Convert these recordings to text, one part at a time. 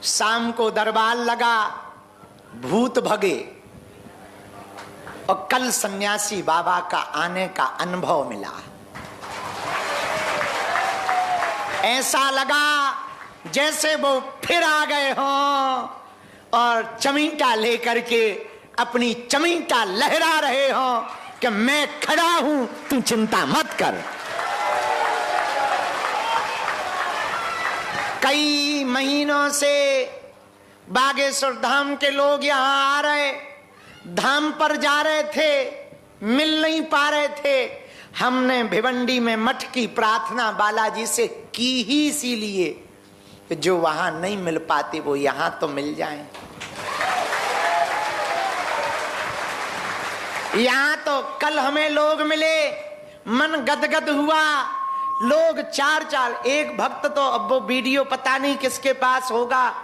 शाम को दरबार लगा, भूत भगे और कल सन्यासी बाबा का आने का अनुभव मिला। ऐसा लगा जैसे वो फिर आ गए हों और चमीटा लेकर के अपनी चमीटा लहरा रहे हों कि मैं खड़ा हूं, तू चिंता मत कर। कई महीनों से बागेश्वर धाम के लोग यहां आ रहे, धाम पर जा रहे थे, मिल नहीं पा रहे थे। हमने भिवंडी में मठ की प्रार्थना बालाजी से की ही इसीलिए कि जो वहां नहीं मिल पाते वो यहां तो मिल जाएं। यहां तो कल हमें लोग मिले, मन गदगद हुआ। लोग चार एक भक्त तो अब वो वीडियो पता नहीं किसके पास होगा,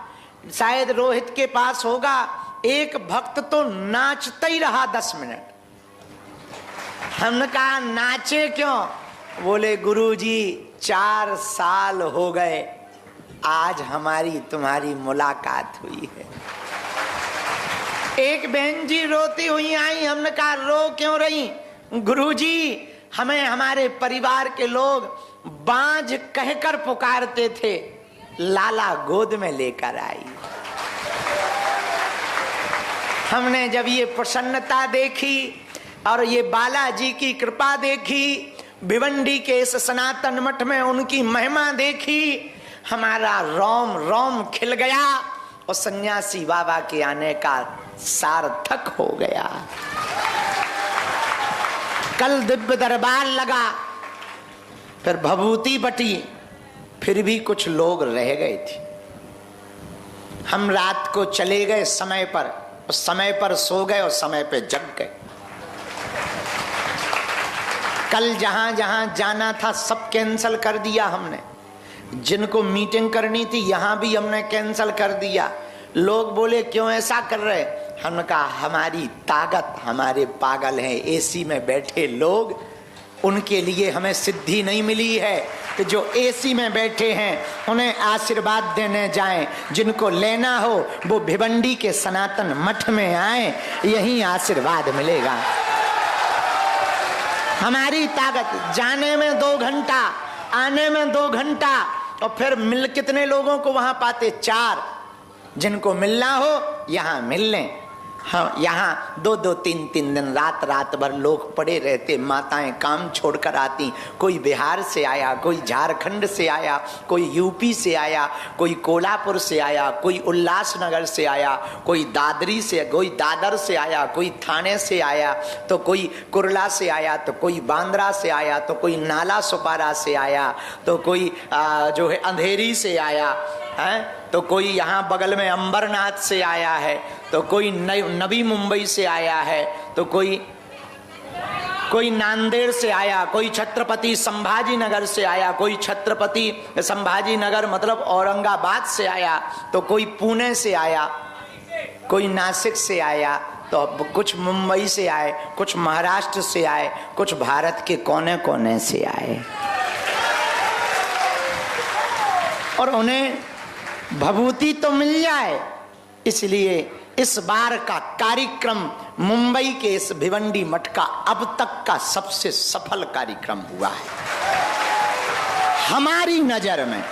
शायद रोहित के पास होगा। एक भक्त तो नाचता ही रहा 10 मिनट। हमने कहा नाचे क्यों? बोले गुरुजी 4 साल हो गए, आज हमारी तुम्हारी मुलाकात हुई है। एक बहन जी रोती हुई आई, हमने कहा रो क्यों रही? गुरुजी हमें हमारे परिवार के लोग बांझ कहकर पुकारते थे, लाला गोद में लेकर आई। हमने जब ये प्रसन्नता देखी और ये बालाजी की कृपा देखी, भिवंडी के इस सनातन मठ में उनकी महिमा देखी, हमारा रोम रोम खिल गया और सन्यासी बाबा के आने का सार्थक हो गया। कल दिव्य दरबार लगा, फिर भभूति बटी, फिर भी कुछ लोग रह गए थे। हम रात को चले गए समय पर सो गए और समय पे जग गए। कल जहां जहां जाना था सब कैंसल कर दिया हमने। जिनको मीटिंग करनी थी यहां भी हमने कैंसल कर दिया। लोग बोले क्यों ऐसा कर रहे? हमने कहा हमारी ताकत, हमारे पागल हैं एसी में बैठे लोग, उनके लिए हमें सिद्धि नहीं मिली है कि जो एसी में बैठे हैं उन्हें आशीर्वाद देने जाएं। जिनको लेना हो वो भिवंडी के सनातन मठ में आए, यही आशीर्वाद मिलेगा। हमारी ताकत जाने में 2 घंटा, आने में 2 घंटा, और फिर मिल कितने लोगों को वहां पाते? 4। जिनको मिलना हो यहां मिल लें। हाँ, यहाँ 2-2, 3-3 दिन रात भर लोग पड़े रहते। माताएं काम छोड़कर आती, कोई बिहार से आया, कोई झारखंड से आया, कोई यूपी से आया, कोई कोल्हापुर से आया, कोई उल्लासनगर से आया, कोई दादरी से, कोई दादर से आया, कोई थाने से आया, तो कोई कुरला से आया, तो कोई बांद्रा से आया, तो कोई नाला सुपारा से आया, तो कोई जो है अंधेरी से आया है, तो कोई यहाँ बगल में अंबरनाथ से आया है, तो कोई नवी मुंबई से आया है, तो कोई नांदेड़ से आया, कोई छत्रपति संभाजी नगर से आया, कोई छत्रपति संभाजी नगर मतलब औरंगाबाद से आया, तो कोई पुणे से आया, कोई नासिक से आया, तो कुछ मुंबई से आए, कुछ महाराष्ट्र से आए, कुछ भारत के कोने कोने से आए। और उन्हें भभूति तो मिल जाए, इसलिए इस बार का कार्यक्रम मुंबई के इस भिवंडी मठ का अब तक का सबसे सफल कार्यक्रम हुआ है हमारी नजर में।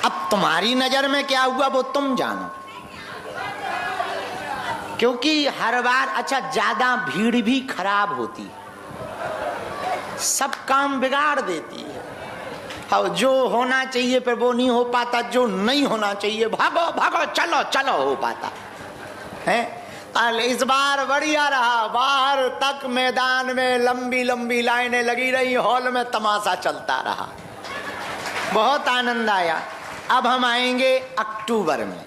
अब तुम्हारी नजर में क्या हुआ वो तुम जानो, क्योंकि हर बार अच्छा ज्यादा भीड़ भी खराब होती है, सब काम बिगाड़ देती है। और जो होना चाहिए पर वो नहीं हो पाता, जो नहीं होना चाहिए भागो भागो चलो चलो हो पाता है। इस बार बढ़िया रहा, बाहर तक मैदान में लंबी लंबी लाइनें लगी रही, हॉल में तमाशा चलता रहा, बहुत आनंद आया। अब हम आएंगे अक्टूबर में।